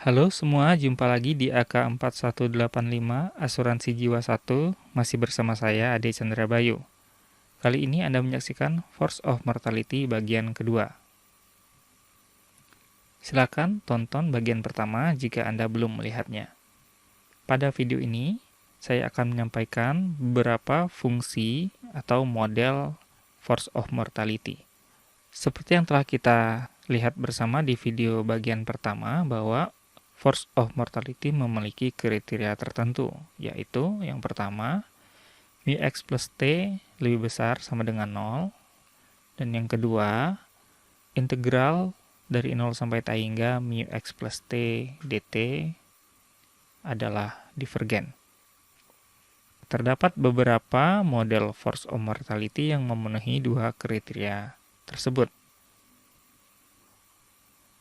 Halo semua, jumpa lagi di AK4185 Asuransi Jiwa 1, masih bersama saya Ade Chandra Bayu. Kali ini Anda menyaksikan Force of Mortality bagian kedua. Silakan tonton bagian pertama jika Anda belum melihatnya. Pada video ini, saya akan menyampaikan beberapa fungsi atau model Force of Mortality. Seperti yang telah kita lihat bersama di video bagian pertama bahwa Force of Mortality memiliki kriteria tertentu, yaitu yang pertama, μx plus t lebih besar sama dengan 0, dan yang kedua, integral dari 0 sampai t hingga μx plus t dt adalah divergen. Terdapat beberapa model Force of Mortality yang memenuhi dua kriteria tersebut.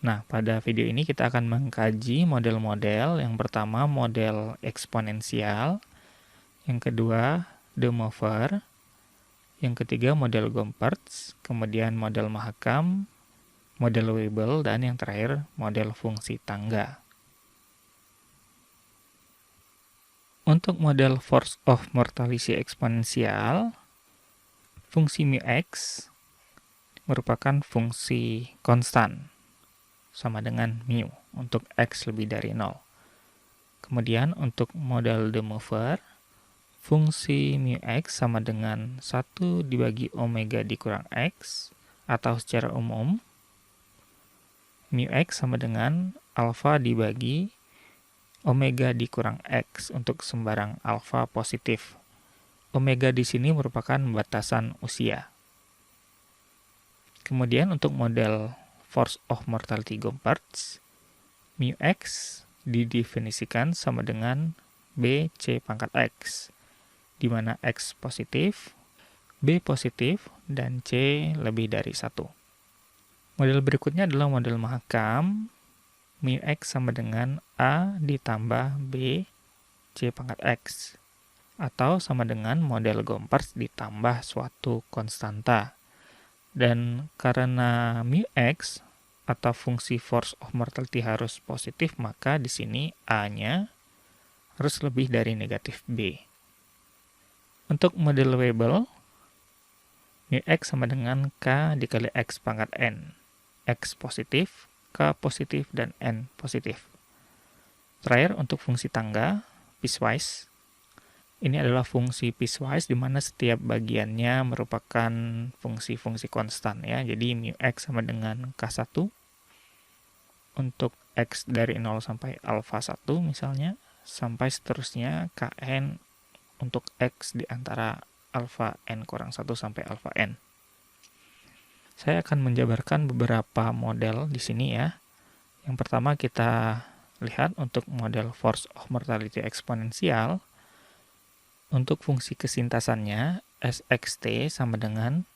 Nah, pada video ini kita akan mengkaji model-model. Yang pertama, model eksponensial. Yang kedua, de Moivre. Yang ketiga, model Gompertz. Kemudian model Mahakam, model Weibull, dan yang terakhir, model fungsi tangga. Untuk model Force of Mortality eksponensial, fungsi μx merupakan fungsi konstan, sama dengan mu untuk x lebih dari 0. Kemudian untuk model de Moivre, fungsi μx sama dengan 1 dibagi omega dikurang x, atau secara umum, μx sama dengan alfa dibagi omega dikurang x untuk sembarang alfa positif. Omega di sini merupakan batasan usia. Kemudian untuk model Force of Mortality Gompertz, μx didefinisikan sama dengan bc pangkat x, di mana x positif, b positif, dan c lebih dari 1. Model berikutnya adalah model Mahakam, μx sama dengan a ditambah b c pangkat x, atau sama dengan model Gompertz ditambah suatu konstanta. Dan karena μx atau fungsi Force of Mortality harus positif, maka di sini a-nya harus lebih dari negatif b. Untuk model Weibull, μx sama dengan k dikali x pangkat n. X positif, k positif, dan n positif. Terakhir, untuk fungsi tangga, piecewise. Ini adalah fungsi piecewise di mana setiap bagiannya merupakan fungsi-fungsi konstan ya. Jadi μx sama dengan k1 untuk x dari 0 sampai alfa 1 misalnya, sampai seterusnya kn untuk x di antara alfa n kurang 1 sampai alfa n. Saya akan menjabarkan beberapa model di sini ya. Yang pertama kita lihat untuk model Force of Mortality eksponensial. Untuk fungsi kesintasannya, sxt sama dengan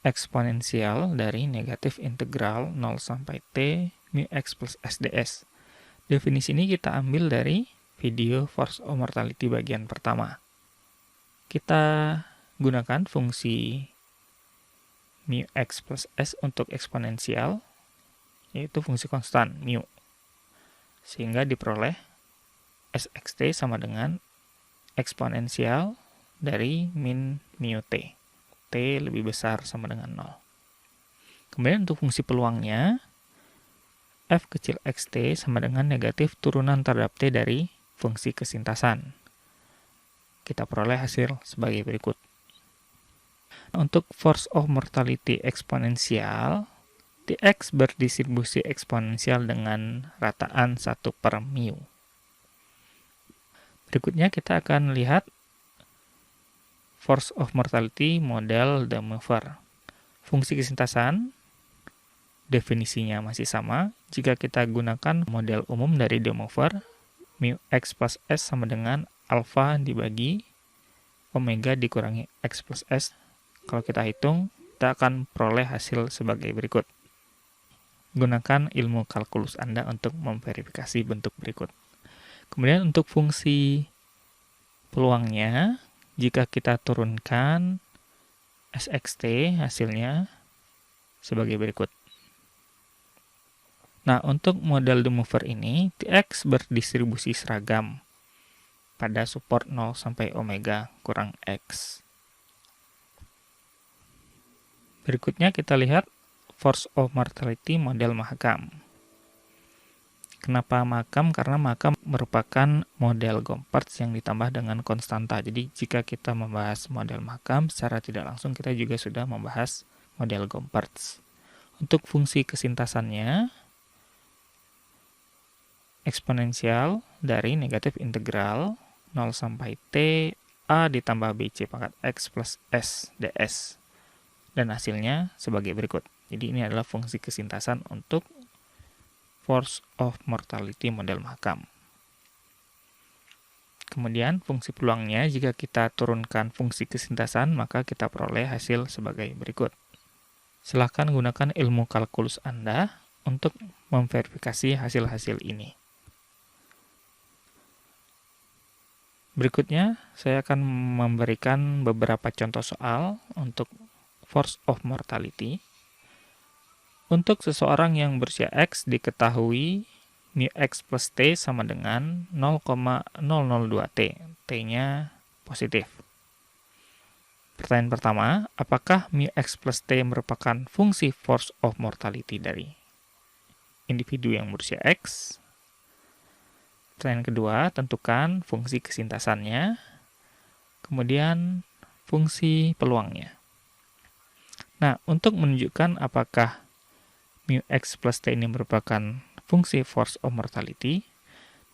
eksponensial dari negatif integral 0 sampai t μx plus sds. Definisi ini kita ambil dari video Force of Mortality bagian pertama. Kita gunakan fungsi μx plus s untuk eksponensial, yaitu fungsi konstan mu. Sehingga diperoleh sxt sama dengan eksponensial dari min mu t. T lebih besar sama dengan 0. Kemudian untuk fungsi peluangnya, f kecil xt sama dengan negatif turunan terhadap t dari fungsi kesintasan. Kita peroleh hasil sebagai berikut. Untuk Force of Mortality eksponensial, Tx berdistribusi eksponensial dengan rataan 1 per mu. Berikutnya kita akan lihat Force of Mortality model de Moivre. Fungsi kesintasan, definisinya masih sama. Jika kita gunakan model umum dari de Moivre, μx plus s sama dengan alfa dibagi omega dikurangi x plus s. Kalau kita hitung, kita akan peroleh hasil sebagai berikut. Gunakan ilmu kalkulus Anda untuk memverifikasi bentuk berikut. Kemudian untuk fungsi peluangnya, jika kita turunkan sxt, hasilnya sebagai berikut. Nah, untuk model de Moivre ini, Tx berdistribusi seragam pada support 0 sampai omega kurang X. Berikutnya kita lihat force of mortality model Mahakam. Kenapa Mahakam? Karena Mahakam merupakan model Gompertz yang ditambah dengan konstanta. Jadi jika kita membahas model Mahakam, secara tidak langsung kita juga sudah membahas model Gompertz. Untuk fungsi kesintasannya, eksponensial dari negatif integral 0 sampai T A ditambah BC pangkat X plus S ds. Dan hasilnya sebagai berikut. Jadi ini adalah fungsi kesintasan untuk force of mortality model Mahakam. Kemudian fungsi peluangnya, jika kita turunkan fungsi kesintasan, maka kita peroleh hasil sebagai berikut. Silahkan gunakan ilmu kalkulus Anda untuk memverifikasi hasil-hasil ini. Berikutnya, saya akan memberikan beberapa contoh soal untuk force of mortality. Untuk seseorang yang berusia X diketahui mu X plus T sama dengan 0,002 T. T-nya positif. Pertanyaan pertama, apakah mu X plus T merupakan fungsi force of mortality dari individu yang berusia X? Pertanyaan kedua, tentukan fungsi kesintasannya, kemudian fungsi peluangnya. Nah, untuk menunjukkan apakah mu X plus T ini merupakan fungsi force of mortality,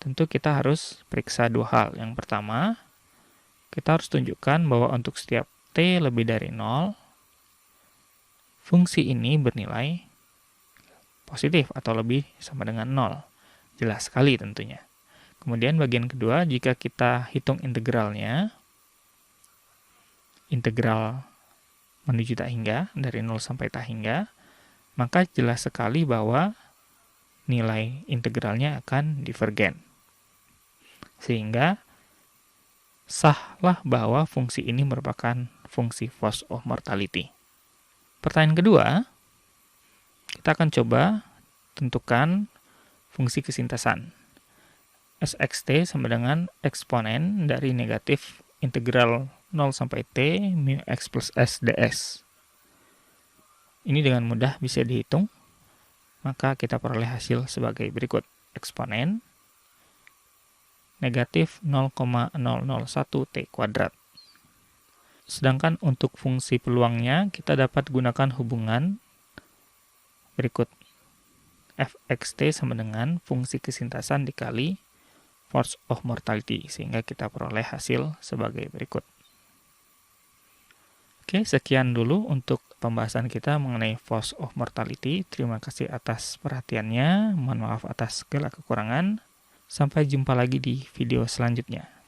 tentu kita harus periksa dua hal. Yang pertama, kita harus tunjukkan bahwa untuk setiap T lebih dari 0, fungsi ini bernilai positif atau lebih sama dengan 0. Jelas sekali tentunya. Kemudian bagian kedua, jika kita hitung integralnya, integral menuju tak hingga, dari 0 sampai tak hingga, maka jelas sekali bahwa nilai integralnya akan divergen. Sehingga sahlah bahwa fungsi ini merupakan fungsi force of mortality. Pertanyaan kedua, kita akan coba tentukan fungsi kesintasan. Sxt sama dengan eksponen dari negatif integral 0 sampai T mu X plus S ds. Ini dengan mudah bisa dihitung, maka kita peroleh hasil sebagai berikut. Eksponen negatif 0,001 T kuadrat. Sedangkan untuk fungsi peluangnya, kita dapat gunakan hubungan berikut. Fxt sama dengan fungsi kesintasan dikali force of mortality, sehingga kita peroleh hasil sebagai berikut. Oke, sekian dulu untuk pembahasan kita mengenai force of mortality. Terima kasih atas perhatiannya, mohon maaf atas segala kekurangan. Sampai jumpa lagi di video selanjutnya.